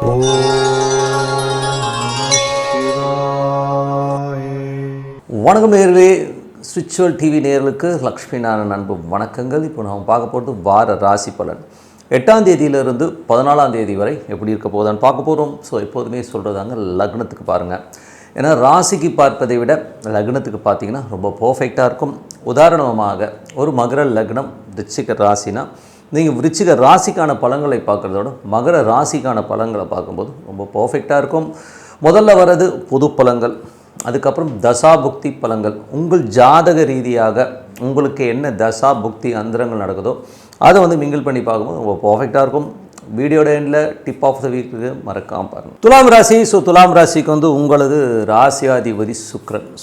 ஓம் சிவாய. வணக்கம் நேயர்களே, ஸ்பிரிச்சுவல் டிவி நேயர்களுக்கு லக்ஷ்மி நாராயணன் அன்பு வணக்கங்கள். இப்போ நாம் பார்க்க போகிறது வார ராசி பலன் 8ஆம் தேதியிலிருந்து 14ஆம் தேதி வரை எப்படி இருக்க போகுதான்னு பார்க்க போகிறோம். ஸோ எப்போதுமே சொல்கிறதாங்க லக்னத்துக்கு பாருங்கள். ஏன்னா ராசிக்கு பார்ப்பதை விட லக்னத்துக்கு பார்த்தீங்கன்னா ரொம்ப பர்ஃபெக்டாக இருக்கும். உதாரணமாக ஒரு மகர லக்னம் விருச்சிக ராசினா நீங்கள் விருச்சிக ராசிக்கான பலன்களை பார்க்குறதோட மகர ராசிக்கான பலன்களை பார்க்கும்போது ரொம்ப பர்ஃபெக்டாக இருக்கும். முதல்ல வர்றது பொது பலன்கள், அதுக்கப்புறம் தசா புக்தி பலன்கள். உங்கள் ஜாதக ரீதியாக உங்களுக்கு என்ன தசா புக்தி அந்தரங்கள் நடக்குதோ அதை வந்து மிங்கிள் பண்ணி பார்க்கும்போது ரொம்ப பர்ஃபெக்டாக இருக்கும். வீடியோட எண்டில் டிப் ஆஃப் த வீக்கு மறக்காமல் பாருங்கள். துலாம் ராசி. ஸோ துலாம் ராசிக்கு வந்து உங்களது ராசியாதிபதி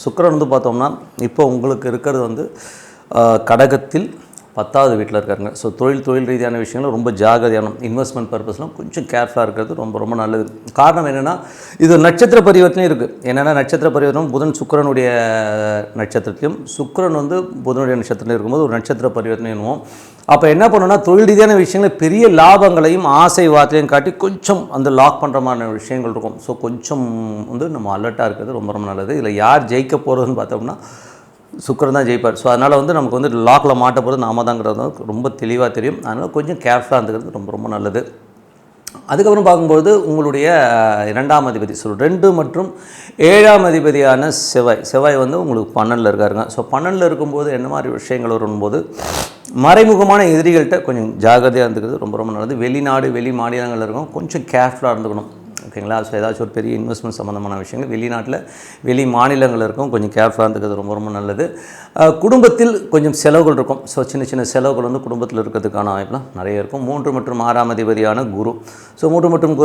சுக்கிரன் வந்து பார்த்தோம்னா இப்போ உங்களுக்கு இருக்கிறது வந்து கடகத்தில் 10வது வீட்டில் இருக்காருங்க. ஸோ தொழில் ரீதியான விஷயங்களும் ரொம்ப ஜாகிரதையான இன்வெஸ்ட்மெண்ட் பர்பஸ்லாம் கொஞ்சம் கேர்ஃபுல்லாக இருக்கிறது ரொம்ப ரொம்ப நல்லது. காரணம் என்னென்னா இது நட்சத்திர பரிவர்த்தனையும் இருக்குது. என்னென்னா நட்சத்திர பரிவர்த்தனை புதன் சுக்கிரனுடைய நட்சத்திரத்தையும் சுக்கிரன் வந்து புதனுடைய நட்சத்திரத்தில் இருக்கும்போது ஒரு நட்சத்திர பரிவர்த்தனை என்னுவோம். அப்போ என்ன பண்ணணும்னா தொழில் ரீதியான விஷயங்களை பெரிய லாபங்களையும் ஆசை வார்த்தையும் காட்டி கொஞ்சம் அந்த லாக் பண்ணுற மாதிரி விஷயங்கள் இருக்கும். ஸோ கொஞ்சம் வந்து நம்ம அலர்ட்டாக இருக்கிறது ரொம்ப ரொம்ப நல்லது. இதில் யார் ஜெயிக்க போகிறதுன்னு பார்த்தோம்னா சுக்கிரன் தான் ஜெயிப்பார். ஸோ அதனால் வந்து நமக்கு வந்து லாக்கில் மாட்ட போகிறது நாம தாங்கிறது ரொம்ப தெளிவாக தெரியும். அதனால் கொஞ்சம் கேர்ஃபுல்லாக இருந்துக்கிறது ரொம்ப ரொம்ப நல்லது. அதுக்கப்புறம் பார்க்கும்போது உங்களுடைய 2ஆம் அதிபதி 2 மற்றும் 7ஆம் அதிபதியான செவ்வாய் வந்து உங்களுக்கு 12ல் இருக்காருங்க. ஸோ 12ல் இருக்கும்போது என்ன மாதிரி விஷயங்கள் வரும்போது மறைமுகமான எதிரிகள்கிட்ட கொஞ்சம் ஜாகிரதையாக இருந்துக்கிறது ரொம்ப ரொம்ப நல்லது. வெளிநாடு வெளி மாநிலங்கள் இருக்கும், கொஞ்சம் கேர்ஃபுல்லாக இருந்துக்கணும். ஓகேங்களா? ஸோ ஏதாச்சும் ஒரு பெரிய இன்வெஸ்ட்மெண்ட் சம்மந்தமான விஷயங்கள் வெளிநாட்டில் வெளி மாநிலங்கள் இருக்கும், கொஞ்சம் கேர்ஃபுல்லாக இருந்துக்கிறது ரொம்ப ரொம்ப நல்லது. குடும்பத்தில் கொஞ்சம் செலவுகள் இருக்கும். ஸோ சின்ன சின்ன செலவுகள் வந்து குடும்பத்தில் இருக்கிறதுக்கான வாய்ப்புலாம் நிறைய இருக்கும். 3 மற்றும் 6ஆம் அதிபதியான குரு. ஸோ 3 மற்றும்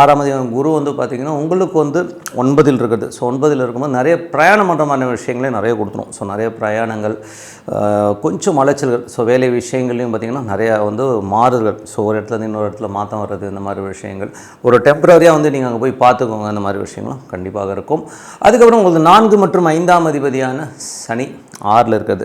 6ஆம் அதிபதியான குரு வந்து பார்த்திங்கன்னா உங்களுக்கு வந்து 9ல் இருக்குது. ஸோ 9ல் இருக்கும்போது நிறைய பிரயாணம் பண்ணுற மாதிரி விஷயங்களே நிறைய கொடுத்துரும். ஸோ நிறைய பிரயாணங்கள், கொஞ்சம் அலைச்சல்கள். ஸோ வேலை விஷயங்கள்லையும் பார்த்திங்கன்னா நிறையா வந்து மாறுதல்கள். ஸோ ஒரு இடத்துல இன்னொரு இடத்துல மாற்றம் வர்றது, இந்த மாதிரி விஷயங்கள் ஒரு டெம்பரரியாக வந்து நீங்கள் அங்கே போய் பார்த்துக்கோங்க. அந்த மாதிரி விஷயங்களும் கண்டிப்பாக இருக்கும். அதுக்கப்புறம் உங்களுக்கு 4 மற்றும் 5ஆம் அதிபதியான சனி 6ல் இருக்குது.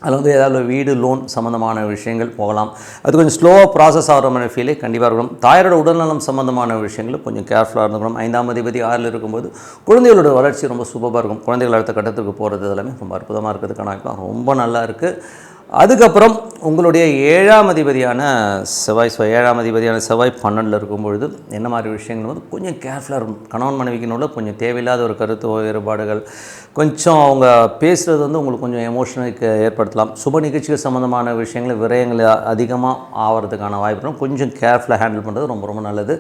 அதில் வந்து ஏதாவது வீடு லோன் சம்மந்தமான விஷயங்கள் போகலாம். அது கொஞ்சம் ஸ்லோவாக ப்ராசஸ் ஆகிற மாதிரி ஃபீலே கண்டிப்பாக இருக்கணும். தாயாரோட உடல்நலம் சம்மந்தமான விஷயங்கள் கொஞ்சம் கேர்ஃபுல்லாக இருந்துக்கணும். 5ஆம் அதிபதி 6ல் இருக்கும்போது குழந்தைகளோட வளர்ச்சி ரொம்ப சூப்பராக இருக்கும். குழந்தைகள் அடுத்த கட்டத்துக்கு போகிறது எல்லாமே ரொம்ப அற்புதமாக இருக்கிறதுக்கான வாய்ப்பு ரொம்ப நல்லா இருக்குது. அதுக்கப்புறம் உங்களுடைய 7ஆம் அதிபதியான செவ்வாய். 7ஆம் அதிபதியான செவ்வாய் 12ல் இருக்கும்பொழுது என்ன மாதிரி விஷயங்கள் வந்து கொஞ்சம் கேர்ஃபுல்லாக இருக்கும். கணவன் மனைவிக்கினோட கொஞ்சம் தேவையில்லாத ஒரு கருத்து வேறுபாடுகள், கொஞ்சம் அவங்க பேசுகிறது வந்து உங்களுக்கு கொஞ்சம் எமோஷனுக்கு ஏற்படுத்தலாம். சுப நிகழ்ச்சிகள் சம்மந்தமான விஷயங்கள் விரயங்கள் அதிகமாக ஆகிறதுக்கான வாய்ப்பு கொஞ்சம் கேர்ஃபுல்லாக ஹேண்டில் பண்ணுறது ரொம்ப ரொம்ப நல்லது.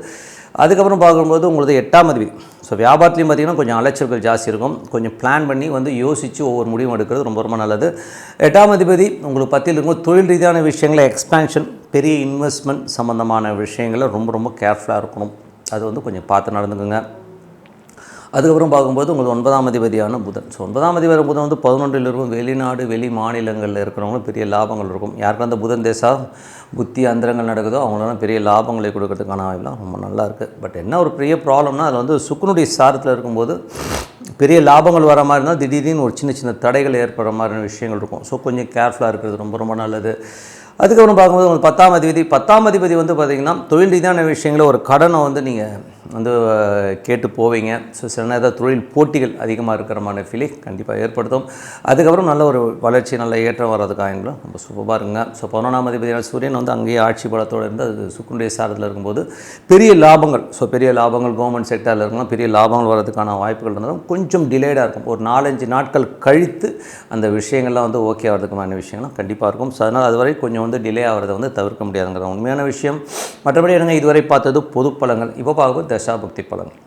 அதுக்கப்புறம் பார்க்கும்போது உங்களுக்கு 8ஆம் அதிபதி. ஸோ வியாபாரத்துலையும் பார்த்திங்கன்னா கொஞ்சம் அலைச்சல்கள் ஜாஸ்தி இருக்கும். கொஞ்சம் பிளான் பண்ணி வந்து யோசித்து ஒவ்வொரு முடிவும் எடுக்கிறது ரொம்ப ரொம்ப நல்லது. 8ஆம் அதிபதி உங்களுக்கு 10ல் இருக்கும்போது தொழில் ரீதியான விஷயங்களை எக்ஸ்பேன்ஷன், பெரிய இன்வெஸ்ட்மெண்ட் சம்மந்தமான விஷயங்களை ரொம்ப ரொம்ப கேர்ஃபுல்லாக இருக்கணும். அது வந்து கொஞ்சம் பார்த்து நடந்துக்குங்க. அதுக்கப்புறம் பார்க்கும்போது உங்களுக்கு 9ஆம் அதிபதியான புதன். ஸோ 9ஆம் அதிபதி புதன் வந்து 11ல் இருக்கும். வெளிநாடு வெளி மாநிலங்களில் இருக்கிறவங்களும் பெரிய லாபங்கள் இருக்கும். யாருக்கு அந்த புதன் தேசா புத்தி அந்தரங்கள் நடக்குதோ அவங்களாம் பெரிய லாபங்களை கொடுக்கறதுக்கான வாய்ப்புலாம் ரொம்ப நல்லா இருக்குது. பட் என்ன ஒரு பெரிய ப்ராப்ளம்னா அதில் வந்து சுக்கிரனுடைய சாரத்தில் இருக்கும்போது பெரிய லாபங்கள் வர மாதிரி இருந்தால் திடீர்னு ஒரு சின்ன சின்ன தடைகள் ஏற்படுற மாதிரியான விஷயங்கள் இருக்கும். ஸோ கொஞ்சம் கேர்ஃபுல்லாக இருக்கிறது ரொம்ப ரொம்ப நல்லது. அதுக்கப்புறம் பார்க்கும்போது உங்களுக்கு 10ஆம் அதிபதி வந்து பார்த்திங்கன்னா தொழில் ரீதியான விஷயங்களில் ஒரு கடனை வந்து நீங்கள் வந்து கேட்டு போவீங்க. ஸோ சில நேரம் தொழில் போட்டிகள் அதிகமாக இருக்கிற மாதிரி ஃபீலை கண்டிப்பாக ஏற்படுத்தும். அதுக்கப்புறம் நல்ல ஒரு வளர்ச்சி, நல்ல ஏற்றம் வர்றதுக்காக ரொம்ப சூப்பராக இருக்குங்க. ஸோ 11ஆம் அதிபதியான சூரியன் வந்து அங்கேயே ஆட்சி பலத்தோடு இருந்து அது சுக்கிரனுடைய சாரத்தில் இருக்கும்போது பெரிய லாபங்கள், ஸோ பெரிய லாபங்கள் கவர்மெண்ட் செக்டரில் இருக்கலாம், பெரிய லாபங்கள் வர்றதுக்கான வாய்ப்புகள் இருந்தாலும் கொஞ்சம் டிலேடாக இருக்கும். ஒரு 4-5 நாட்கள் கழித்து அந்த விஷயங்கள்லாம் வந்து ஓகே ஆகிறதுக்கான விஷயங்கள்லாம் கண்டிப்பாக இருக்கும். ஸோ அதனால் அதுவரை கொஞ்சம் வந்து டிலே ஆகிறத வந்து தவிர்க்க முடியாதுங்கிற உண்மையான விஷயம். மற்றபடி என்னங்க இதுவரை பார்த்தது பொது பலன்கள். இப்போ பார்க்கும்போது தசாபுக்தி பலன்கள்.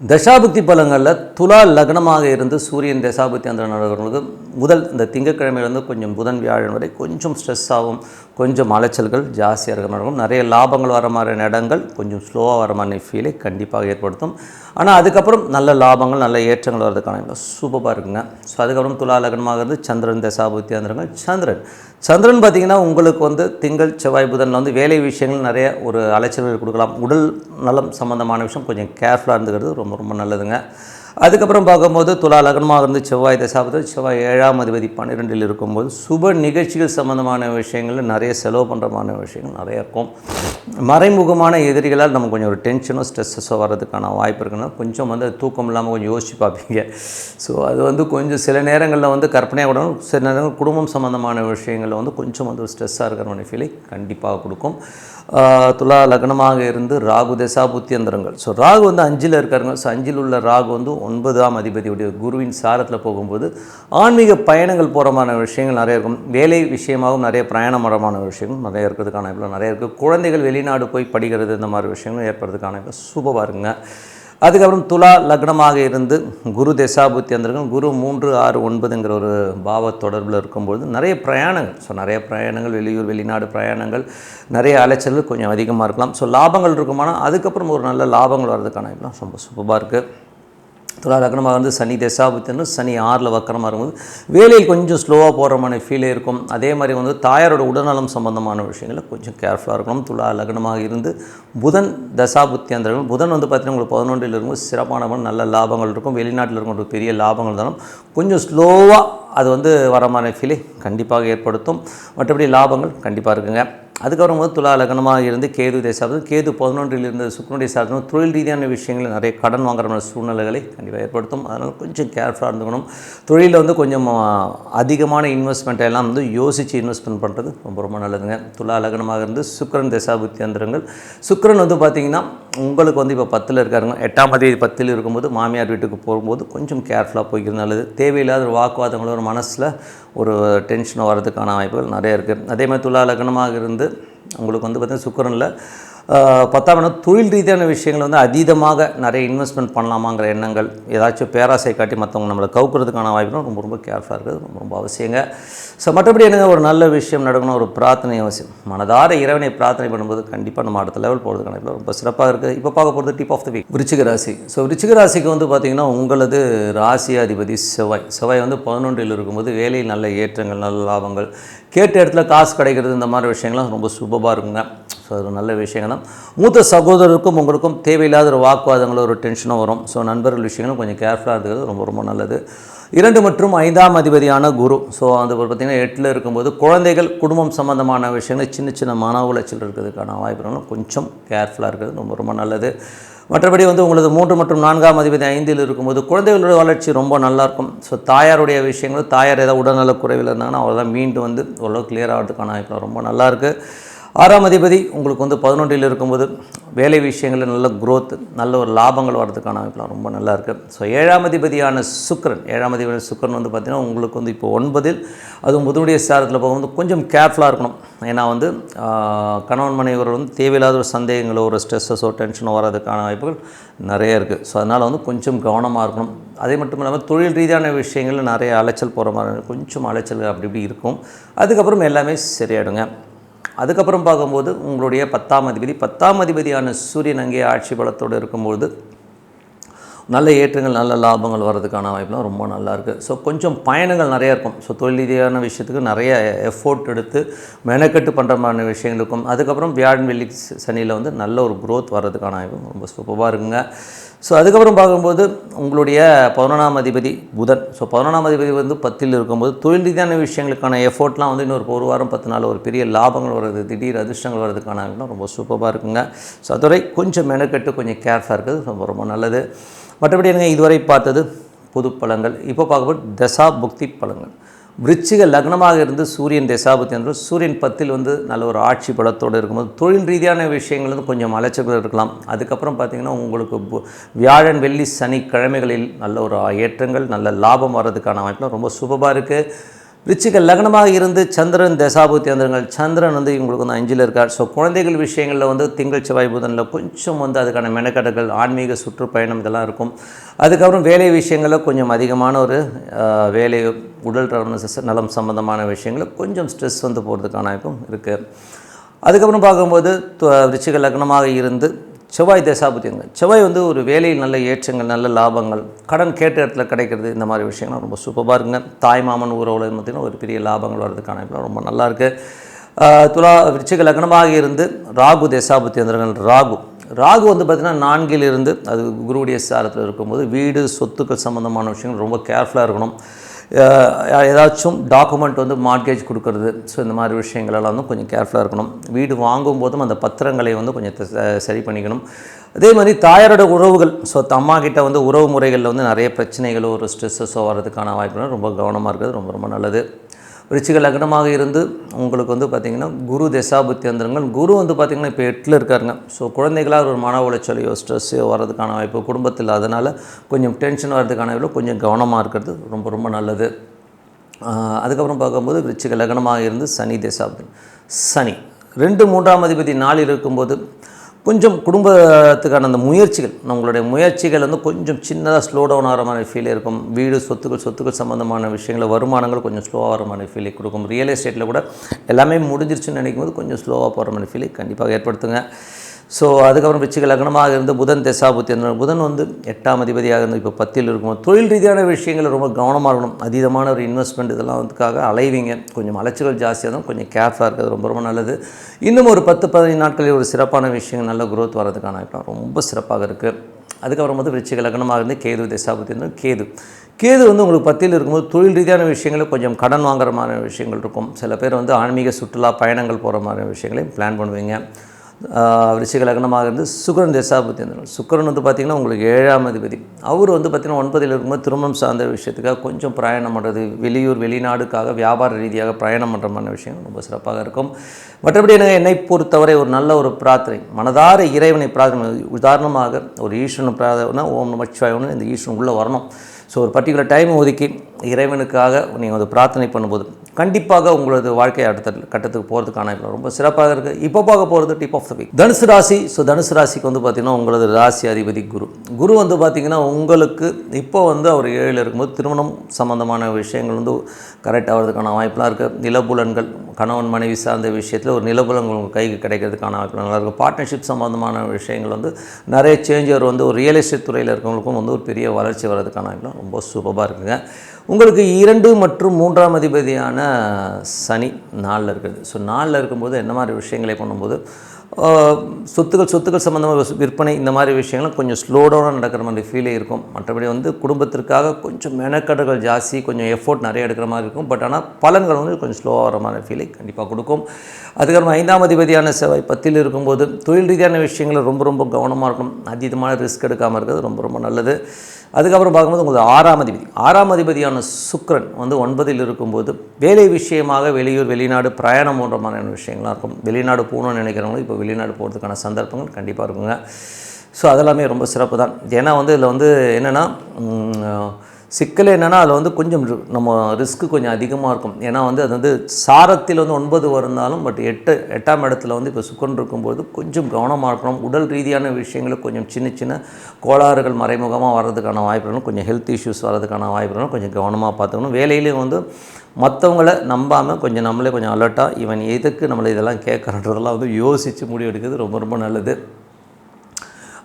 தசாபுக்தி பலன்களில் துலா லக்னமாக இருந்து சூரியன் தசாபுக்தி அந்த நடக்கிறவங்களுக்கு முதல் இந்த திங்கட்கிழமையிலேருந்து கொஞ்சம் புதன் வியாழன் வரை கொஞ்சம் ஸ்ட்ரெஸ் ஆகும், கொஞ்சம் அலைச்சல்கள் ஜாஸ்தியாக இருக்கிற மாதிரி இருக்கும். நிறைய லாபங்கள் வர மாதிரியான இடங்கள் கொஞ்சம் ஸ்லோவாக வர மாதிரி ஃபீலை கண்டிப்பாக ஏற்படுத்தும். ஆனால் அதுக்கப்புறம் நல்ல லாபங்கள், நல்ல ஏற்றங்கள் வர்றதுக்கான சூப்பராக இருக்குங்க. ஸோ அதுக்கப்புறம் துலா லக்னமாக இருந்து சந்திரன் தசாபுக்தி அந்த சந்திரன் பார்த்திங்கன்னா உங்களுக்கு வந்து திங்கள் செவ்வாய் புதனில் வந்து வேலை விஷயங்கள் நிறைய ஒரு அலைச்சல்கள் கொடுக்கலாம். உடல் நலம் சம்மந்தமான விஷயம் கொஞ்சம் கேர்ஃபுல்லாக இருந்துக்கிறது ரொம்ப ரொம்ப நல்லதுங்க. அதுக்கப்புறம் பார்க்கும்போது துலா லக்னமாக இருந்து செவ்வாய் தசாபதி, செவ்வாய் 7ஆம் அதிபதி 12இல் இருக்கும்போது சுப நிகழ்ச்சிகள் சம்மந்தமான விஷயங்களில் நிறைய செலவு பண்ணுறமான விஷயங்கள் நிறைய இருக்கும். மறைமுகமான எதிரிகளால் நமக்கு கொஞ்சம் ஒரு டென்ஷனோ ஸ்ட்ரெஸ்ஸஸோ வர்றதுக்கான வாய்ப்பு இருக்குன்னா கொஞ்சம் தூக்கம் இல்லாமல் கொஞ்சம் யோசிச்சு பார்ப்பீங்க. ஸோ அது கொஞ்சம் சில நேரங்களில் கற்பனையாக விடணும், சில நேரங்கள் குடும்பம் சம்மந்தமான விஷயங்களில் கொஞ்சம் ஒரு ஸ்ட்ரெஸ்ஸாக இருக்கிற ஃபீலை கண்டிப்பாக கொடுக்கும். துலா லக்னமாக இருந்து ராகு தசா புத்தியந்திரங்கள். ஸோ ராகு 5இல் இருக்காருங்க. ஸோ 5இல் உள்ள ராகு 9ஆம் அதிபதியுடைய குருவின் சாரத்தில் போகும்போது ஆன்மீக பயணங்கள் போகிறமான விஷயங்கள் நிறைய இருக்கும். வேலை விஷயமாகவும் நிறைய பிரயாணமான விஷயங்கள் நிறைய இருக்கிறதுக்கான இப்போ நிறைய இருக்குது. குழந்தைகள் வெளிநாடு போய் படிக்கிறது இந்த மாதிரி விஷயங்களும் ஏற்படுறதுக்கான இப்போ சூப்பராக இருக்குங்க. அதுக்கப்புறம் துலா லக்னமாக இருந்து குரு தசாபுத்தி வந்திருக்கும். குரு 3, 6, 9ங்கிற ஒரு பாவ தொடர்பில் இருக்கும்பொழுது நிறைய பிரயாணங்கள். ஸோ நிறைய பிரயாணங்கள், வெளியூர் வெளிநாடு பிரயாணங்கள், நிறைய அலைச்சல்கள் கொஞ்சம் அதிகமாக இருக்கலாம். ஸோ லாபங்கள் இருக்குமானால் அதுக்கப்புறம் ஒரு நல்ல லாபங்கள் வர்றதுக்கான இப்பெல்லாம் ரொம்ப சூப்பராக இருக்குது. துலா லக்னமாக சனி தசாபுத்தின்னு சனி 6ல் வக்கரமாக இருக்கும்போது வேலையில் கொஞ்சம் ஸ்லோவாக போகிற ஃபீலே இருக்கும். அதே மாதிரி தாயாரோட உடல்நலம் சம்பந்தமான விஷயங்களில் கொஞ்சம் கேர்ஃபுல்லாக இருக்கணும். துலா லக்னமாக இருந்து புதன் தசாபுத்தி அந்த புதன் பார்த்திங்கன்னா உங்களுக்கு 11இல் இருக்கும்போது சிறப்பான நல்ல லாபங்கள் இருக்கும். வெளிநாட்டில் இருக்கும் ஒரு பெரிய லாபங்கள் இருந்தாலும் கொஞ்சம் ஸ்லோவாக அது வரமான ஃபீலை கண்டிப்பாக ஏற்படுத்தும். மற்றபடி லாபங்கள் கண்டிப்பாக இருக்குங்க. அதுக்கப்புறம் துலா லக்னமாக இருந்து கேது தசாபதி, கேது 11இல் இருந்த சுக்கிரனுடைய சாதனம் தொழில் ரீதியான விஷயங்கள் நிறைய கடன் வாங்குற சூழ்நிலைகளை கண்டிப்பாக ஏற்படுத்தும். அதனால் கொஞ்சம் கேர்ஃபுல்லாக இருந்துக்கணும். தொழிலில் கொஞ்சம் அதிகமான இன்வெஸ்ட்மெண்ட் எல்லாம் யோசித்து இன்வெஸ்ட்மெண்ட் பண்ணுறது ரொம்ப ரொம்ப நல்லதுங்க. துலா லக்னமாக இருந்து சுக்கிரன் தசாபுத்தி அந்தரங்கள். சுக்கிரன் பார்த்திங்கன்னா உங்களுக்கு இப்போ 10ல் இருக்காருங்க. 8ஆம் தேதி 10ல் இருக்கும்போது மாமியார் வீட்டுக்கு போகும்போது கொஞ்சம் கேர்ஃபுல்லாக போய்க்கிறது நல்லது. தேவையில்லாத ஒரு வாக்குவாதங்களோ ஒரு மனசில் ஒரு டென்ஷன் வர்றதுக்கான வாய்ப்புகள் நிறைய இருக்குது. அதே மாதிரி துலா லக்னமாக இருந்து உங்களுக்கு பார்த்திங்கன்னா சுக்கிரனில் 10ஆம் இடம் தொழில் ரீதியான விஷயங்கள் அதீதமாக நிறைய இன்வெஸ்ட்மெண்ட் பண்ணலாமாங்கிற எண்ணங்கள், ஏதாச்சும் பேராசை காட்டி மற்றவங்க நம்மளை கவுக்கிறதுக்கான வாய்ப்புகளும் ரொம்ப ரொம்ப கேர்ஃபுல்லாக இருக்குது. ரொம்ப ரொம்ப அவசியங்க. ஸோ மற்றபடி ஒரு நல்ல விஷயம் நடக்கணும், ஒரு பிரார்த்தனை அவசியம். மனதார இறைவனை பிரார்த்தனை பண்ணும்போது கண்டிப்பாக நம்ம அடுத்த லெவல் போகிறதுக்கான ரொம்ப சிறப்பாக இருக்குது. இப்போ பார்க்க போகிறது டிப் ஆஃப் த வீக் விருச்சிக ராசி. ஸோ விருச்சிக ராசிக்கு பார்த்திங்கன்னா உங்களது ராசி அதிபதி செவ்வாய் 11இல் இருக்கும்போது வேலையில் நல்ல ஏற்றங்கள், நல்ல லாபங்கள், கேட்ட இடத்துல காசு கிடைக்கிறது, இந்த மாதிரி விஷயங்கள்லாம் ரொம்ப சூப்பராக இருக்குங்க. ஸோ அது நல்ல விஷயங்கள் தான். மூத்த சகோதரருக்கும் உங்களுக்கும் தேவையில்லாத ஒரு வாக்குவாதங்களோ ஒரு டென்ஷனோ வரும். ஸோ நண்பர்கள் விஷயங்களும் கொஞ்சம் கேர்ஃபுல்லாக இருக்கிறது ரொம்ப ரொம்ப நல்லது. 2 மற்றும் 5ஆம் அதிபதியான குரு. ஸோ அது பார்த்திங்கன்னா 8ல் இருக்கும்போது குழந்தைகள், குடும்பம் சம்மந்தமான விஷயங்கள் சின்ன சின்ன மன உளைச்சல் இருக்கிறதுக்கான வாய்ப்புகளும் கொஞ்சம் கேர்ஃபுல்லாக இருக்கிறது ரொம்ப ரொம்ப நல்லது. மற்றபடி உங்களது 3 மற்றும் 4ஆம் அதிபதி 5ல் இருக்கும்போது குழந்தைகளோட வளர்ச்சி ரொம்ப நல்லாயிருக்கும். ஸோ தாயாருடைய விஷயங்கள், தாயார் ஏதாவது உடல்நலக் குறைவில் இருந்தாங்கன்னா அவள் தான் மீண்டு ஓரளவு கிளியர் ஆகிறதுக்கான வாய்ப்பு ரொம்ப நல்லாயிருக்கு. 6ஆம் அதிபதி உங்களுக்கு 11இல் இருக்கும்போது வேலை விஷயங்களில் நல்ல குரோத், நல்ல ஒரு லாபங்கள் வர்றதுக்கான வாய்ப்புலாம் ரொம்ப நல்லா இருக்குது. ஸோ 7ஆம் அதிபதியான சுக்கிரன், 7ஆம் அதிபதி சுக்கிரன் பார்த்திங்கன்னா உங்களுக்கு இப்போ 9ல் அதுவும் புதனுடைய சாரத்தில் போகும்போது கொஞ்சம் கேர்ஃபுல்லாக இருக்கணும். ஏன்னா கணவன் மனைவர் தேவையில்லாத ஒரு சந்தேகங்களோ ஒரு ஸ்ட்ரெஸ்ஸஸோ டென்ஷனோ வர்றதுக்கான வாய்ப்புகள் நிறைய இருக்குது. ஸோ அதனால் கொஞ்சம் கவனமாக இருக்கணும். அதே மட்டும் இல்லாமல் தொழில் ரீதியான விஷயங்களில் நிறைய அலைச்சல் போகிற மாதிரி கொஞ்சம் அலைச்சல் அப்படி இப்படி இருக்கும். அதுக்கப்புறம் எல்லாமே சரியாயிடுங்க. அதுக்கப்புறம் பார்க்கும்போது உங்களுடைய 10ஆம் அதிபதியான சூரியன் அங்கே ஆட்சி பலத்தோடு இருக்கும்போது நல்ல ஏற்றங்கள், நல்ல லாபங்கள் வர்றதுக்கான வாய்ப்புலாம் ரொம்ப நல்லாயிருக்கு. ஸோ கொஞ்சம் பயணங்கள் நிறையா இருக்கும். ஸோ தொழில் ரீதியான விஷயத்துக்கு நிறைய எஃபோர்ட் எடுத்து மெனக்கெட்டு பண்ணுற மாதிரி விஷயங்கள் இருக்கும். அதுக்கப்புறம் வியாழன் வெள்ளி சனியில் நல்ல ஒரு க்ரோத் வர்றதுக்கான வாய்ப்பு ரொம்ப சூப்பராக இருக்குங்க. ஸோ அதுக்கப்புறம் பார்க்கும்போது உங்களுடைய 11ஆம் அதிபதி புதன். ஸோ 11ஆம் அதிபதி 10ல் இருக்கும்போது தொழில் ரீதியான விஷயங்களுக்கான எஃபோர்ட்லாம் இன்னொரு 1 வாரம் 10 நாள் ஒரு பெரிய லாபங்கள் வர்றது, திடீர் அதிர்ஷ்டங்கள் வர்றதுக்கான ரொம்ப சூப்பராக இருக்குங்க. ஸோ அதுவரை கொஞ்சம் மெனக்கெட்டு கொஞ்சம் கேர்ஃபுல்லாக இருக்குது ரொம்ப ரொம்ப நல்லது. மற்றபடி இதுவரை பார்த்தது பொது பலன்கள். இப்போ பார்க்கும்போது தசா புக்தி பலன்கள். விருச்சிக லக்னமாக இருந்து சூரியன் தசாபுத்தி என்று சூரியன் 10ல் நல்ல ஒரு ஆட்சி பலத்தோடு இருக்கும்போது தொழில் ரீதியான விஷயங்கள் கொஞ்சம் அலைச்சல்கள் இருக்கலாம். அதுக்கப்புறம் பார்த்திங்கன்னா உங்களுக்கு வியாழன் வெள்ளி சனி கிழமைகளில் நல்ல ஒரு ஏற்றங்கள், நல்ல லாபம் வர்றதுக்கான வாய்ப்புலாம் ரொம்ப சூப்பராக இருக்குது. விருச்சிக லக்னமாக இருந்து சந்திரன் தசாபுத்தி வந்தவர்கள், சந்திரன் உங்களுக்கு 5ல் இருக்கார். ஸோ குழந்தைகள் விஷயங்களில் திங்கள் செவ்வாய் புதனில் கொஞ்சம் அதுக்கான மெனக்கடல்கள், ஆன்மீக சுற்றுப்பயணம் இதெல்லாம் இருக்கும். அதுக்கப்புறம் வேலை விஷயங்களில் கொஞ்சம் அதிகமான ஒரு வேலை, உடல் நலம் சம்பந்தமான விஷயங்களில் கொஞ்சம் ஸ்ட்ரெஸ் போகிறதுக்கான வாய்ப்பும் இருக்குது. அதுக்கப்புறம் பார்க்கும்போது விருச்சிக லக்னமாக இருந்து செவ்வாய் தசாபுத்திங்க. செவ்வாய் ஒரு வேலையில் நல்ல ஏற்றங்கள், நல்ல லாபங்கள், கடன் கேட்ட இடத்துல கிடைக்கிறது, இந்த மாதிரி விஷயங்கள்லாம் ரொம்ப சூப்பராக இருக்குங்க. தாய் மாமன் உறவுல பார்த்திங்கன்னா ஒரு பெரிய லாபங்கள் வர்றதுக்கான ரொம்ப நல்லாயிருக்கு. விருச்சிக லக்னமாக இருந்து ராகு தசாபுத்தி வந்திருக்காங்க. ராகு வந்து பார்த்திங்கன்னா 4ல் இருந்து அது குருவுடைய சாரத்தில் இருக்கும்போது வீடு சொத்துக்கள் சம்மந்தமான விஷயங்கள் ரொம்ப கேர்ஃபுல்லாக இருக்கணும். ஏதாச்சும் டாக்குமெண்ட் வந்து மார்கேஜ் கொடுக்கறது, ஸோ இந்த மாதிரி விஷயங்களெல்லாம் வந்து கொஞ்சம் கேர்ஃபுல்லாக இருக்கணும். வீடு வாங்கும் போதும் அந்த பத்திரங்களை வந்து கொஞ்சம் சரி பண்ணிக்கணும். அதே மாதிரி தாயாரோட உறவுகள், ஸோ அம்மா கிட்ட வந்து உறவு முறைகளில் வந்து நிறைய பிரச்சனைகளோ ஒரு ஸ்ட்ரெஸ்ஸஸோ வர்றதுக்கான வாய்ப்புகள் ரொம்ப கவனமாக இருக்கிறது ரொம்ப ரொம்ப நல்லது. விருச்சிக லக்னமாக இருந்து உங்களுக்கு வந்து பார்த்திங்கன்னா குரு தசாபுத்தி அந்தரங்கள், குரு வந்து பார்த்திங்கன்னா இப்போ 8ல் இருக்காருங்க. ஸோ குழந்தைகளாக ஒரு மன உளைச்சலையோ ஸ்ட்ரெஸ்ஸோ வர்றதுக்கான வாய்ப்பு குடும்பத்தில், அதனால் கொஞ்சம் டென்ஷன் வர்றதுக்கான வாய்ப்பு, கொஞ்சம் கவனமாக இருக்கிறது ரொம்ப ரொம்ப நல்லது. அதுக்கப்புறம் பார்க்கும்போது விருச்சிக லக்னமாக இருந்து சனி தசாபுத்தி, சனி 2, 3ஆம் அதிபதி 4ல் இருக்கும்போது கொஞ்சம் குடும்பத்துக்கான அந்த முயற்சிகள், நம்மளுடைய முயற்சிகள் வந்து கொஞ்சம் சின்னதாக ஸ்லோ டவுன் ஆகிற மாதிரி ஃபீல் இருக்கும். வீடு சொத்துக்கள் சம்மந்தமான விஷயங்கள் வருமானங்கள் கொஞ்சம் ஸ்லோவாக வர மாதிரி ஃபீலை கொடுக்கும். ரியல் எஸ்டேட்டில் கூட எல்லாமே முடிஞ்சிருச்சுன்னு நினைக்கும் போது கொஞ்சம் ஸ்லோவாக போகிற மாதிரி ஃபீலை கண்டிப்பாக ஏற்படுத்துங்க. ஸோ அதுக்கப்புறம் விருச்சிக லக்னமாக இருந்து புதன் தசாபுத்தி அந்த புதன் வந்து 8ஆம் அதிபதியாக இருந்து இப்போ 10ல் இருக்கும். தொழில் ரீதியான விஷயங்கள் ரொம்ப கவனமாக இருக்கணும். அதீதமான ஒரு இன்வெஸ்ட்மெண்ட் இதெல்லாம் வந்துக்காக அலைவீங்க, கொஞ்சம் அலைச்சல்கள் ஜாஸ்தியாக தான், கொஞ்சம் கேர்ஃபுல்லாக இருக்கிறது ரொம்ப ரொம்ப நல்லது. இன்னும் ஒரு 10-15 நாட்களில் ஒரு சிறப்பான விஷயங்கள் நல்ல குரோத் வர்றதுக்கான வாய்ப்பு ரொம்ப சிறப்பாக இருக்குது. அதுக்கப்புறம் வந்து விருச்சிக லக்னமாக இருந்து கேது தசாபுத்தி வந்து கேது வந்து உங்களுக்கு 10ல் இருக்கும்போது தொழில் ரீதியான விஷயங்களில் கொஞ்சம் கடன் வாங்குற மாதிரி விஷயங்கள் இருக்கும். சில பேர் வந்து ஆன்மீக சுற்றுலா பயணங்கள் போகிற மாதிரி விஷயங்களையும் பிளான் பண்ணுவீங்க. விருச்சிக லக்னமாக இருந்து சுக்கிரன் தசாபுத்தி வந்துடும். சுக்கிரன் வந்து பார்த்திங்கன்னா உங்களுக்கு 7ஆம் அதிபதி. அவர் வந்து பார்த்திங்கன்னா 9ல் இருக்கும்போது திருமணம் சார்ந்த விஷயத்துக்காக கொஞ்சம் பிரயாணம் பண்ணுறது, வெளியூர் வெளிநாடுக்காக வியாபார ரீதியாக பிரயாணம் பண்ணுற மாதிரி விஷயங்கள் ரொம்ப சிறப்பாக இருக்கும். மற்றபடி என்னை பொறுத்தவரை ஒரு நல்ல ஒரு பிரார்த்தனை, மனதார இறைவனை பிரார்த்தனை, உதாரணமாக ஒரு ஈஸ்வரன் பிரார்த்தனை ஓம் நமச்சிவாயம்னு இந்த ஈஸ்வரன் உள்ளே வரணும். ஸோ ஒரு பர்டிகுலர் டைம் ஒதுக்கி இறைவனுக்காக நீங்கள் வந்து பிரார்த்தனை பண்ணும்போது கண்டிப்பாக உங்களது வாழ்க்கை அடுத்த கட்டத்துக்கு போகிறதுக்கான ரொம்ப சிறப்பாக இருக்குது. இப்போ பார்க்க போகிறது டிப் ஆஃப் த வீக் தனுசு ராசி. ஸோ தனுசு ராசிக்கு வந்து பார்த்திங்கன்னா உங்களது ராசி அதிபதி குரு வந்து பார்த்திங்கன்னா உங்களுக்கு இப்போ வந்து அவர் 7ல் இருக்கும்போது திருமணம் சம்மந்தமான விஷயங்கள் வந்து கரெக்ட் ஆகிறதுக்கான வாய்ப்பெலாம் இருக்குது. நிலபுலன்கள், கணவன் மனைவி சார்ந்த விஷயத்தில் ஒரு நிலபுலன்கள் உங்கள் கைக்கு கிடைக்கிறதுக்கான வாய்ப்பு நல்லா இருக்குது. பார்ட்னர்ஷிப் சம்மந்தமான விஷயங்கள் வந்து நிறைய சேஞ்சர் வந்து ஒரு ரியல் எஸ்டேட் துறையில் இருக்கிறவங்களுக்கும் வந்து ஒரு பெரிய வளர்ச்சி வர்றதுக்கான வாய்ப்புலாம் ரொம்ப சூப்பராக இருக்குங்க. உங்களுக்கு 2 மற்றும் 3ஆம் அதிபதியான சனி 4ல் இருக்குது. ஸோ 4ல் இருக்கும்போது என்ன மாதிரி விஷயங்களை பண்ணும்போது சொத்துக்கள் சம்மந்தமாக விற்பனை இந்த மாதிரி விஷயங்களும் கொஞ்சம் ஸ்லோ டவுனாக நடக்கிற மாதிரி ஃபீலே இருக்கும். மற்றபடி வந்து குடும்பத்திற்காக கொஞ்சம் மெனக்கடுகள் ஜாஸ்தி, கொஞ்சம் எஃபோர்ட் நிறைய எடுக்கிற மாதிரி இருக்கும். பட் ஆனால் பலன்கள் வந்து கொஞ்சம் ஸ்லோவாக வர மாதிரி ஃபீலை கண்டிப்பாக கொடுக்கும். அதுக்கப்புறம் 5ஆம் அதிபதியான செவ்வாய் 10ல் இருக்கும்போது தொழில் ரீதியான விஷயங்கள் ரொம்ப ரொம்ப கவனமாக இருக்கணும். அதீதமான ரிஸ்க் எடுக்காமல் இருக்கிறது ரொம்ப ரொம்ப நல்லது. அதுக்கப்புறம் பார்க்கும்போது உங்களுக்கு 6ஆம் அதிபதியான சுக்கிரன் வந்து 9ல் இருக்கும்போது வேலை விஷயமாக வெளியூர் வெளிநாடு பிரயாணம் போன்ற மாதிரியான விஷயங்கள்லாம் இருக்கும். வெளிநாடு போகணும்னு நினைக்கிறவங்களும் இப்போ வெளிநாடு போகிறதுக்கான சந்தர்ப்பங்கள் கண்டிப்பாக இருக்குங்க. ஸோ அதெல்லாமே ரொம்ப சிறப்பு தான். ஏன்னா வந்து இதில் வந்து என்னென்னா சிக்கல் என்னென்னா அதில் வந்து கொஞ்சம் நம்ம ரிஸ்க்கு கொஞ்சம் அதிகமாக இருக்கும். ஏன்னா வந்து அது வந்து சாரத்தில் வந்து 9 வருந்தாலும் பட் 8ஆம் இடத்துல வந்து இப்போ சுக்கரன் இருக்கும்போது கொஞ்சம் கவனமாக இருக்கணும். உடல் ரீதியான விஷயங்களுக்கு கொஞ்சம் சின்ன கோளாறுகள் மறைமுகமாக வர்றதுக்கான வாய்ப்புகளும், கொஞ்சம் ஹெல்த் இஷ்யூஸ் வர்றதுக்கான வாய்ப்புகளும் கொஞ்சம் கவனமாக பார்த்துக்கணும். வேலையிலையும் வந்து மற்றவங்கள நம்பாமல் கொஞ்சம் நம்மளே கொஞ்சம் அலர்ட்டாக இவன் எதுக்கு நம்மளை இதெல்லாம் கேட்குறன்றதெல்லாம் வந்து யோசித்து முடிவு எடுக்கிறது ரொம்ப ரொம்ப நல்லது.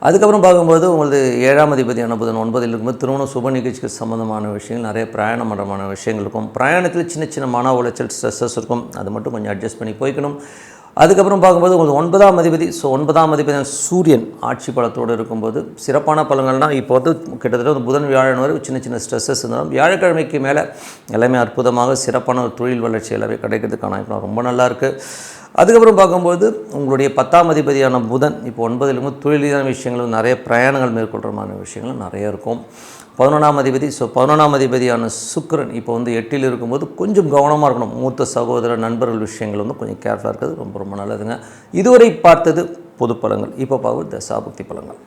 அதுக்கப்புறம் பார்க்கும்போது உங்களுக்கு 7ஆம் அதிபதியான புதன் 9ல் இருக்கும்போது திருமணம் சுப நிகழ்ச்சிக்கு சம்மந்தமான விஷயங்கள், நிறைய பிரயாணம் பண்ணுறமான விஷயங்கள் இருக்கும். பிரயாணத்தில் சின்ன மன உளைச்சல் ஸ்ட்ரெஸ்ஸஸ் இருக்கும். அது மட்டும் கொஞ்சம் அட்ஜஸ்ட் பண்ணி போய்க்கணும். அதுக்கப்புறம் பார்க்கும்போது உங்களுக்கு 9ஆம் அதிபதி, ஸோ 9ஆம் அதிபதி சூரியன் ஆட்சி பலத்தோடு இருக்கும்போது சிறப்பான பலன்கள்னால் இப்போ வந்து கிட்டத்தட்ட புதன் வியாழன் வரை சின்ன ஸ்ட்ரெஸ்ஸஸ் இருந்தாலும் வியாழக்கிழமைக்கு மேலே எல்லாமே அற்புதமாக சிறப்பான ஒரு தொழில் வளர்ச்சி எல்லாமே கிடைக்கிறதுக்கான இப்போ ரொம்ப நல்லாயிருக்கு. அதுக்கப்புறம் பார்க்கும்போது உங்களுடைய 10ஆம் அதிபதியான புதன் இப்போ 9ல் தொழில் ரீதியான விஷயங்களும் நிறைய பிரயாணங்கள் மேற்கொள்கிற மாதிரி விஷயங்களும் நிறைய இருக்கும். 11ஆம் அதிபதி, ஸோ 11ஆம் அதிபதியான சுக்கிரன் இப்போ வந்து 8ல் இருக்கும்போது கொஞ்சம் கவனமாக இருக்கணும். மூத்த சகோதர நண்பர்கள் விஷயங்கள் வந்து கொஞ்சம் கேர்ஃபுல்லாக இருக்கிறது ரொம்ப ரொம்ப நல்லதுங்க. இதுவரை பார்த்தது பொது பலன்கள். இப்போ பார்க்குறது தசாபுக்தி பலன்கள்.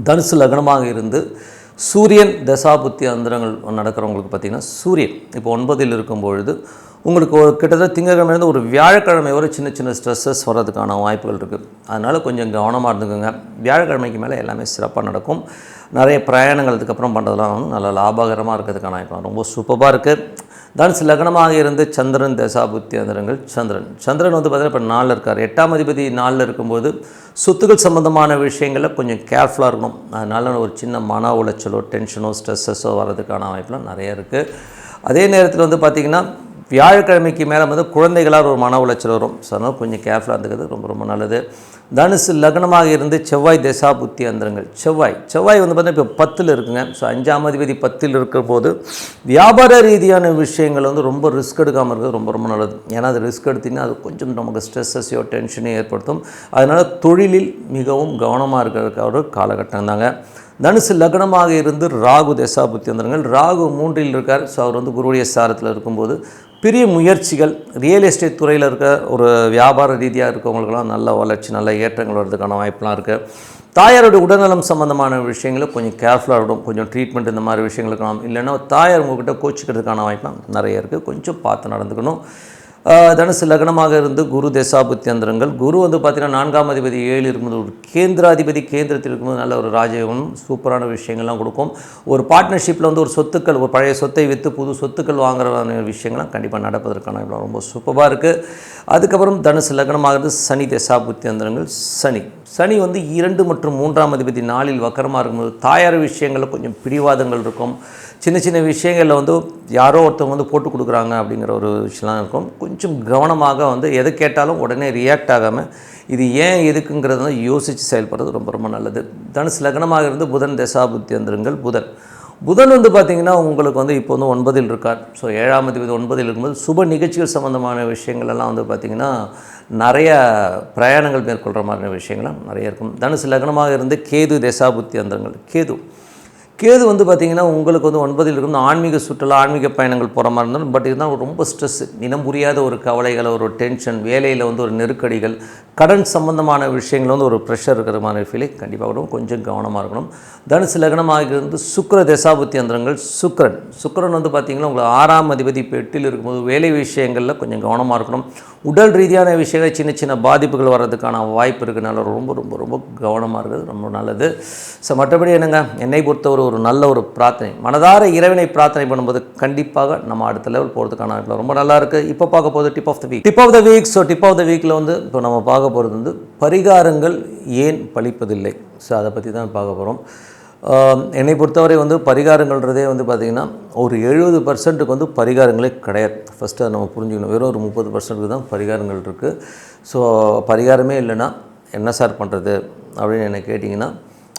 தனுசு லக்னமாக இருந்து சூரியன் தசாபுத்தி அந்தரங்கள் நடக்கிறவங்களுக்கு பார்த்திங்கன்னா சூரியன் இப்போ 9ல் இருக்கும்பொழுது உங்களுக்கு கிட்டத்தட்ட திங்கட்கிழமையிலேருந்து ஒரு வியாழக்கிழமை வரை சின்ன ஸ்ட்ரெஸ்ஸஸ் வர்றதுக்கான வாய்ப்புகள் இருக்குது. அதனால் கொஞ்சம் கவனமாக இருந்துக்கோங்க. வியாழக்கிழமைக்கு மேலே எல்லாமே சிறப்பாக நடக்கும். நிறைய பிரயாணங்கள் அதுக்கப்புறம் பண்ணுறதுலாம் வந்து நல்லா லாபகரமாக இருக்கிறதுக்கான வாய்ப்பு ரொம்ப சூப்பராக இருக்குது. தனுசு லக்னமாக இருந்து சந்திரன் தசாபுத்தி அந்தரங்கள். சந்திரன் வந்து பார்த்திங்கன்னா இப்போ 4ல் இருக்கார். 8ஆம் அதிபதி 4ல் இருக்கும்போது சொத்துக்கள் சம்மந்தமான விஷயங்களில் கொஞ்சம் கேர்ஃபுல்லாக இருக்கணும். அதனால் ஒரு சின்ன மன உளைச்சலோ டென்ஷனோ ஸ்ட்ரெஸ்ஸஸோ வர்றதுக்கான வாய்ப்புலாம் நிறைய இருக்குது. அதே நேரத்தில் வந்து பார்த்திங்கன்னா வியாழக்கிழமைக்கு மேலே வந்து குழந்தைகளால் ஒரு மன உளைச்சல் வரும். ஸோ அதனால் கொஞ்சம் கேர்ஃபுல்லாக இருந்துக்கிறது ரொம்ப ரொம்ப நல்லது. தனுசு லக்னமாக இருந்து செவ்வாய் தசா புத்தி அந்தரங்கள். செவ்வாய் வந்து பார்த்தீங்கன்னா இப்போ 10ல் இருக்குங்க. ஸோ 5ஆம் அதிபதி 10ல் இருக்கிற போது வியாபார ரீதியான விஷயங்கள் வந்து ரொம்ப ரிஸ்க் எடுக்காமல் இருக்கிறது ரொம்ப ரொம்ப நல்லது. ஏன்னா அது ரிஸ்க் எடுத்திங்கன்னா அது கொஞ்சம் நமக்கு ஸ்ட்ரெஸ்ஸையோ டென்ஷனையும் ஏற்படுத்தும். அதனால் தொழிலில் மிகவும் கவனமாக இருக்கிற ஒரு காலகட்டம் தாங்க. தனுசு லக்னமாக இருந்து ராகு தசா புத்தி அந்தரங்கள். ராகு 3ல் இருக்கார். ஸோ அவர் வந்து குருவுடைய சாரத்தில் இருக்கும்போது பெரிய முயற்சிகள், ரியல் எஸ்டேட் துறையில் இருக்க ஒரு வியாபார ரீதியாக இருக்கவங்களுக்கெல்லாம் நல்ல வளர்ச்சி, நல்ல ஏற்றங்கள் வர்றதுக்கான வாய்ப்பெலாம் இருக்குது. தாயாரோட உடல்நலம் சம்மந்தமான விஷயங்களை கொஞ்சம் கேர்ஃபுல்லாக இருக்கணும். கொஞ்சம் ட்ரீட்மெண்ட் இந்த மாதிரி விஷயங்களுக்கெல்லாம் இல்லைன்னா தாயார் உங்கள்கிட்ட கோச்சிக்கிறதுக்கான வாய்ப்புலாம் நிறைய இருக்குது. கொஞ்சம் பார்த்து நடந்துக்கணும். தனுசு லக்னமாக இருந்து குரு தசாபுத்தி அந்தரங்கள். குரு வந்து பார்த்திங்கன்னா 4ஆம் அதிபதி 7 இருக்கும்போது ஒரு கேந்திராதிபதி கேந்திரத்தில் இருக்கும்போது நல்ல ஒரு ராஜயோகம், சூப்பரான விஷயங்கள்லாம் கொடுக்கும். ஒரு பார்ட்னர்ஷிப்பில் வந்து ஒரு சொத்துக்கள், ஒரு பழைய சொத்தை விற்று புது சொத்துக்கள் வாங்குற விஷயங்கள்லாம் கண்டிப்பாக நடப்பதற்கான ரொம்ப சூப்பராக இருக்குது. அதுக்கப்புறம் தனுசு லக்னமாக இருந்து சனி தசாபுத்தி அந்தரங்கள். சனி வந்து 2 மற்றும் 3ஆம் அதிபதி 4ல் வக்கரமாக இருக்கும்போது தாயார் விஷயங்களில் கொஞ்சம் பிடிவாதங்கள் இருக்கும். சின்ன சின்ன விஷயங்களில் வந்து யாரோ ஒருத்தவங்க வந்து போட்டு கொடுக்குறாங்க அப்படிங்கிற ஒரு விஷயம்லாம் இருக்கும். கொஞ்சம் கவனமாக வந்து எதை கேட்டாலும் உடனே ரியாக்ட் ஆகாமல் இது ஏன் எதுக்குங்கிறத வந்து யோசித்து செயல்படுறது ரொம்ப ரொம்ப நல்லது. தனுசு லக்னமாக இருந்து புதன் தசாபுத்தி அந்தரங்கள். புதன் வந்து பார்த்திங்கன்னா உங்களுக்கு வந்து இப்போ வந்து 9ல் இருக்கார். ஸோ 7ஆம் அதிபதி 9ல் இருக்கும்போது சுப நிகழ்ச்சிகள் சம்மந்தமான விஷயங்கள்லாம் வந்து பார்த்திங்கன்னா நிறைய பிரயாணங்கள் மேற்கொள்கிற மாதிரியான விஷயங்கள்லாம் நிறைய இருக்கும். தனுசு லக்னமாக இருந்து கேது தசாபுத்தி அந்தரங்கள். கேது வந்து பார்த்திங்கன்னா உங்களுக்கு வந்து 9ல் இருக்கும். ஆன்மீக சுற்றுலா, ஆன்மீக பயணங்கள் போகிற மாதிரி இருந்தாலும் பட் இருந்தாலும் ரொம்ப ஸ்ட்ரெஸ், இனம் புரியாத ஒரு கவலைகள், ஒரு டென்ஷன், வேலையில் வந்து ஒரு நெருக்கடிகள், கடன் சம்பந்தமான விஷயங்கள் வந்து ஒரு ப்ரெஷர் இருக்கிற மாதிரி ஃபீலிங் கண்டிப்பாக வரும். கொஞ்சம் கவனமாக இருக்கணும். தனுசு லக்னமாக இருந்து சுக்கிர தசாபுத்தி அந்தரங்கள். சுக்கிரன் வந்து பார்த்திங்கன்னா உங்களுக்கு 6ஆம் அதிபதி இப்போ 8ல் இருக்கும்போது வேலை விஷயங்களில் கொஞ்சம் கவனமாக இருக்கணும். உடல் ரீதியான விஷயங்கள் சின்ன சின்ன பாதிப்புகள் வர்றதுக்கான வாய்ப்பு இருக்குனால ரொம்ப ரொம்ப ரொம்ப கவனமாக இருக்கிறது ரொம்ப நல்லது. ஸோ மற்றபடி என்னங்க, என்னை பொறுத்தவரை ஒரு நல்ல ஒரு பிரார்த்தனை, மனதார இறைவனை பிரார்த்தனை பண்ணும்போது கண்டிப்பாக நம்ம அடுத்த லெவல் போகிறதுக்கான ரொம்ப நல்லா இருக்குது. இப்போ பார்க்க போகிறது tip of the week. So tip of the வீக்கில் வந்து இப்போ நம்ம பார்க்க போகிறது வந்து பரிகாரங்கள் ஏன் பலிப்பதில்லை. ஸோ அதை பற்றி தான் பார்க்க போகிறோம். என்னை பொறுத்தவரை வந்து பரிகாரங்கள்ன்றதே வந்து பார்த்திங்கன்னா ஒரு 70% வந்து பரிகாரங்களே கிடையாது. ஃபஸ்ட்டு அதை நம்ம புரிஞ்சுக்கணும். வெறும் ஒரு 30% தான் பரிகாரங்கள் இருக்குது. ஸோ பரிகாரமே இல்லைன்னா என்ன சார் பண்ணுறது அப்படின்னு என்ன கேட்டிங்கன்னா,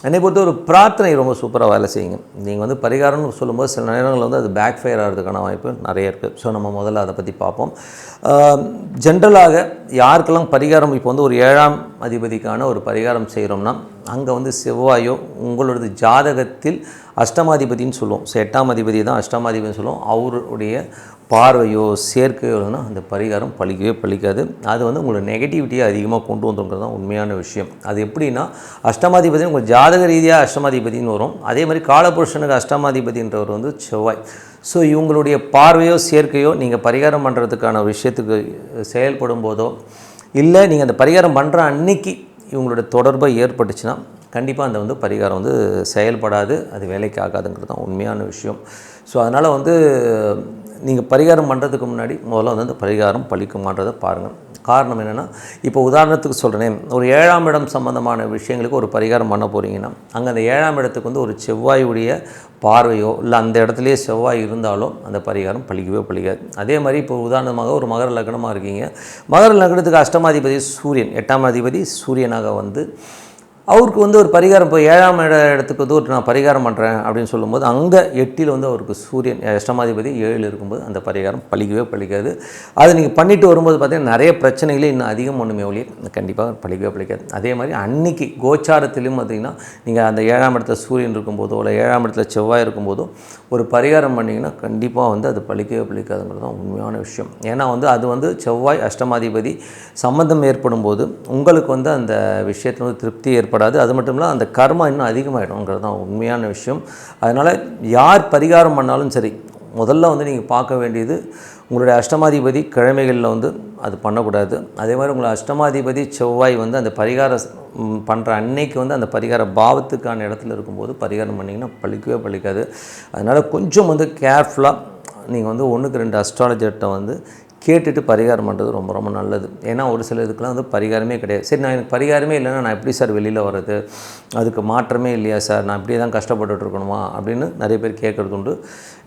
என்னை பொறுத்த ஒரு பிரார்த்தனை ரொம்ப சூப்பராக வேலை செய்யுங்க. நீங்கள் வந்து பரிகாரம்னு சொல்லும்போது சில நேரங்களில் வந்து அது பேக் ஃபயர் ஆகிறதுக்கான வாய்ப்பு நிறைய இருக்குது. ஸோ நம்ம முதல்ல அதை பற்றி பார்ப்போம். ஜென்ரலாக யாருக்கெல்லாம் பரிகாரம் இப்போ வந்து ஒரு 7ஆம் அதிபதிக்கான ஒரு பரிகாரம் செய்கிறோம்னா அங்கே வந்து செவ்வாயோ உங்களோட ஜாதகத்தில் அஷ்டமாதிபதினு சொல்லுவோம். ஸோ 8ஆம் அதிபதி தான் அஷ்டமாதிபதினு சொல்லுவோம். அவருடைய பார்வையோ சேர்க்கையோனா அந்த பரிகாரம் பலிக்காது. அது வந்து உங்களோட நெகட்டிவிட்டியை அதிகமாக கொண்டு வந்துங்கிறது தான் உண்மையான விஷயம். அது எப்படின்னா, அஷ்டமாதிபதி உங்கள் ஜாதக ரீதியாக அஷ்டமாதிபதினு வரும். அதே மாதிரி காலபுருஷனுக்கு அஷ்டமாதிபதின்றவர் வந்து செவ்வாய். ஸோ இவங்களுடைய பார்வையோ சேர்க்கையோ நீங்கள் பரிகாரம் பண்ணுறதுக்கான விஷயத்துக்கு செயல்படும் போதோ இல்லை நீங்கள் அந்த பரிகாரம் பண்ணுற அன்னைக்கு இவங்களோட தொடர்பை ஏற்பட்டுச்சுன்னா கண்டிப்பாக அந்த வந்து பரிகாரம் வந்து செயல்படாது, அது வேலைக்கு ஆகாதுங்கிறது தான் உண்மையான விஷயம். ஸோ அதனால் வந்து நீங்கள் பரிகாரம் பண்ணுறதுக்கு முன்னாடி முதல்ல வந்து அந்த பரிகாரம் பலிக்குமான்றதை பாருங்கள். காரணம் என்னென்னா, இப்போ உதாரணத்துக்கு சொல்கிறேன், ஒரு 7ஆம் இடம் சம்மந்தமான விஷயங்களுக்கு ஒரு பரிகாரம் பண்ண போகிறீங்கன்னா அங்கே அந்த 7ஆம் இடத்துக்கு வந்து ஒரு செவ்வாயுடைய பார்வையோ இல்லை அந்த இடத்துலையே செவ்வாய் இருந்தாலும் அந்த பரிகாரம் பலிக்காது. அதே மாதிரி இப்போ உதாரணமாக ஒரு மகர லக்னமாக இருக்கீங்க. மகர லக்னத்துக்கு அஷ்டமாதிபதி சூரியன், 8ஆம் அதிபதி சூரியனாக வந்து அவருக்கு வந்து ஒரு பரிகாரம் இப்போ 7ஆம் இடத்துக்கு வந்து ஒரு நான் பரிகாரம் பண்ணுறேன் அப்படின்னு சொல்லும்போது அங்கே 8ல் வந்து அவருக்கு சூரியன் அஷ்டமாதிபதி 7ல் இருக்கும்போது அந்த பரிகாரம் பலிக்காது. அது நீங்கள் பண்ணிட்டு வரும்போது பார்த்தீங்கன்னா நிறைய பிரச்சனைகளே இன்னும் அதிகம் ஒன்றுமே ஒழிய கண்டிப்பாக பலிக்காது. அதே மாதிரி அன்னைக்கு கோச்சாரத்திலையும் பார்த்திங்கன்னா நீங்கள் அந்த 7ஆம் இடத்துல சூரியன் இருக்கும்போதோ இல்லை 7ஆம் இடத்துல செவ்வாய் இருக்கும்போதோ ஒரு பரிகாரம் பண்ணிங்கன்னா கண்டிப்பாக வந்து அது பலிக்காதுங்கிறது தான் உண்மையான விஷயம். ஏன்னா வந்து அது வந்து செவ்வாய் அஷ்டமாதிபதி சம்மந்தம் ஏற்படும் போது உங்களுக்கு வந்து அந்த விஷயத்தில் வந்து திருப்தி ஏற்படாது. அது மட்டும் இல்லை அந்த கர்மா இன்னும் அதிகமாகிடும்ங்கிறது தான் உண்மையான விஷயம். அதனால் யார் பரிகாரம் பண்ணாலும் சரி, முதல்ல வந்து நீங்கள் பார்க்க வேண்டியது உங்களுடைய அஷ்டமாதிபதி கிழமைகளில் வந்து அது பண்ணக்கூடாது. அதே மாதிரி உங்களை அஷ்டமாதிபதி செவ்வாய் வந்து அந்த பரிகாரம் பண்ணுற அன்னைக்கு வந்து அந்த பரிகார பாவத்துக்கான இடத்துல இருக்கும்போது பரிகாரம் பண்ணிங்கன்னா பலிக்காது. அதனால் கொஞ்சம் வந்து கேர்ஃபுல்லாக நீங்கள் வந்து 1க்கு 2 அஸ்ட்ராலஜர்கிட்ட வந்து கேட்டுட்டு பரிகாரம் பண்ணுறது ரொம்ப ரொம்ப நல்லது. ஏன்னா ஒரு சில இதுக்கெலாம் வந்து பரிகாரமே கிடையாது. சரி, நான் எனக்கு பரிகாரமே இல்லைன்னா நான் எப்படி சார் வெளியில் வர்றது, அதுக்கு மாற்றமே இல்லையா சார், நான் இப்படியே தான் கஷ்டப்பட்டுட்டு இருக்கணுமா அப்படின்னு நிறைய பேர் கேட்குறது உண்டு.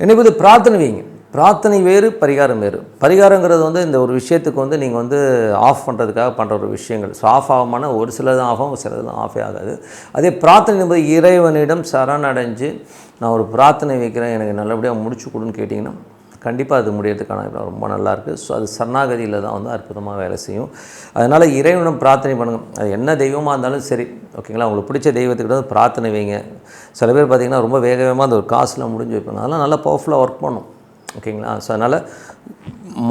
என்னை பற்றி பிரார்த்தனை வைங்க. பிரார்த்தனை வேறு, பரிகாரம் வேறு. பரிகாரங்கிறது வந்து இந்த ஒரு விஷயத்துக்கு வந்து நீங்கள் வந்து ஆஃப் பண்ணுறதுக்காக பண்ணுற ஒரு விஷயங்கள். ஸோ ஆஃப் ஆகுமானா ஒரு சிலது ஆஃப் ஆகும், ஒரு சிலது ஆஃபே ஆகாது. அதே பிரார்த்தனை என்பது இறைவனிடம் சரணடைஞ்சு நான் ஒரு பிரார்த்தனை வைக்கிறேன், எனக்கு நல்லபடியாக முடிச்சு கொடுன்னு கேட்டிங்கன்னா கண்டிப்பாக அது முடியறதுக்கான ரொம்ப நல்லாயிருக்கு. ஸோ அது சரணாகதியில் தான் வந்து அற்புதமாக வேலை செய்யும். அதனால் இறைவனிடம் பிரார்த்தனை பண்ணுங்கள். அது என்ன தெய்வமாக இருந்தாலும் சரி, ஓகேங்களா. உங்களுக்கு பிடிச்ச தெய்வத்துக்கிட்ட வந்து பிரார்த்தனை வைங்க. சில பேர் பார்த்திங்கன்னா ரொம்ப வேகமாக அந்த ஒரு காசில் முடிஞ்சு வைப்பாங்க. அதெல்லாம் நல்லா பவர்ஃபுல்லாக ஒர்க் பண்ணும், ஓகேங்களா. ஸோ அதனால்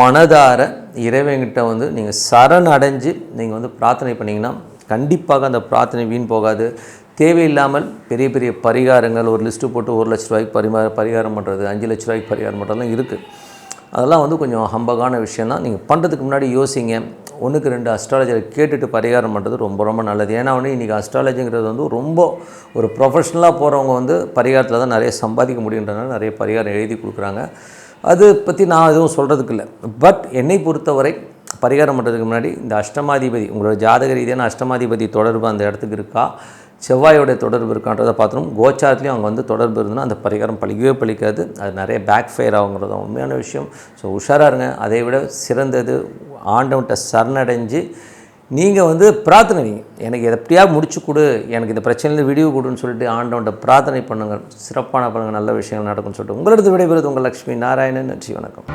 மனதார இறைவன்கிட்ட வந்து நீங்கள் சரணடைஞ்சு நீங்கள் வந்து பிரார்த்தனை பண்ணிங்கன்னா கண்டிப்பாக அந்த பிரார்த்தனை வீண் போகாது. தேவையில்லாமல் பெரிய பெரிய பரிகாரங்கள் ஒரு லிஸ்ட்டு போட்டு 1 லட்ச ரூபாய்க்கு பரிகாரம் பண்ணுறது, 5 லட்ச ரூபாய்க்கு பரிகாரம் பண்ணுறதுலாம் இருக்குது. அதெல்லாம் வந்து கொஞ்சம் ஹம்பகான விஷயம் தான். நீங்கள் பண்ணுறதுக்கு முன்னாடி யோசிங்க. 1க்கு 2 அஸ்ட்ராலஜரை கேட்டுட்டு பரிகாரம் பண்ணுறது ரொம்ப ரொம்ப நல்லது. ஏன்னா வந்து இன்றைக்கி அஸ்ட்ராலஜிங்கிறது வந்து ரொம்ப ஒரு ப்ரொஃபஷ்னலாக போகிறவங்க வந்து பரிகாரத்தில் தான் நிறைய சம்பாதிக்க முடியுன்றதுனால நிறைய பரிகாரம் எழுதி கொடுக்குறாங்க. அது பற்றி நான் எதுவும் சொல்கிறதுக்கு இல்லை. பட் என்னை பொறுத்தவரை பரிகாரம் பண்ணுறதுக்கு முன்னாடி இந்த அஷ்டமாதிபதி, உங்களோட ஜாதக ரீதியான அஷ்டமாதிபதி தொடர்பு அந்த இடத்துக்கு இருக்கா, செவ்வாயோடைய தொடர்பு இருக்கான்றதை பார்த்துடும். கோச்சாரத்துலேயும் அவங்க வந்து தொடர்பு இருந்ததுன்னா அந்த பரிகாரம் பழிக்கவே பழிக்காது. அது நிறைய பேக் ஃபயர் ஆகுங்கிறது உண்மையான விஷயம். ஸோ உஷாராக இருங்க. அதை விட சிறந்தது ஆண்டவன்கிட்ட சரணடைஞ்சு நீங்கள் வந்து பிரார்த்தனை வைங்க. எனக்கு எப்படியா முடிச்சு கொடு, எனக்கு இந்த பிரச்சனையில் விடிவு கொடுன்னு சொல்லிட்டு ஆண்டவன்கிட்ட பிரார்த்தனை பண்ணுங்கள். சிறப்பான பண்ணுங்கள், நல்ல விஷயங்கள் நடக்கும்னு சொல்லிட்டு உங்களது விடைபெறுவது உங்கள் லக்ஷ்மி நாராயணன். நன்றி, வணக்கம்.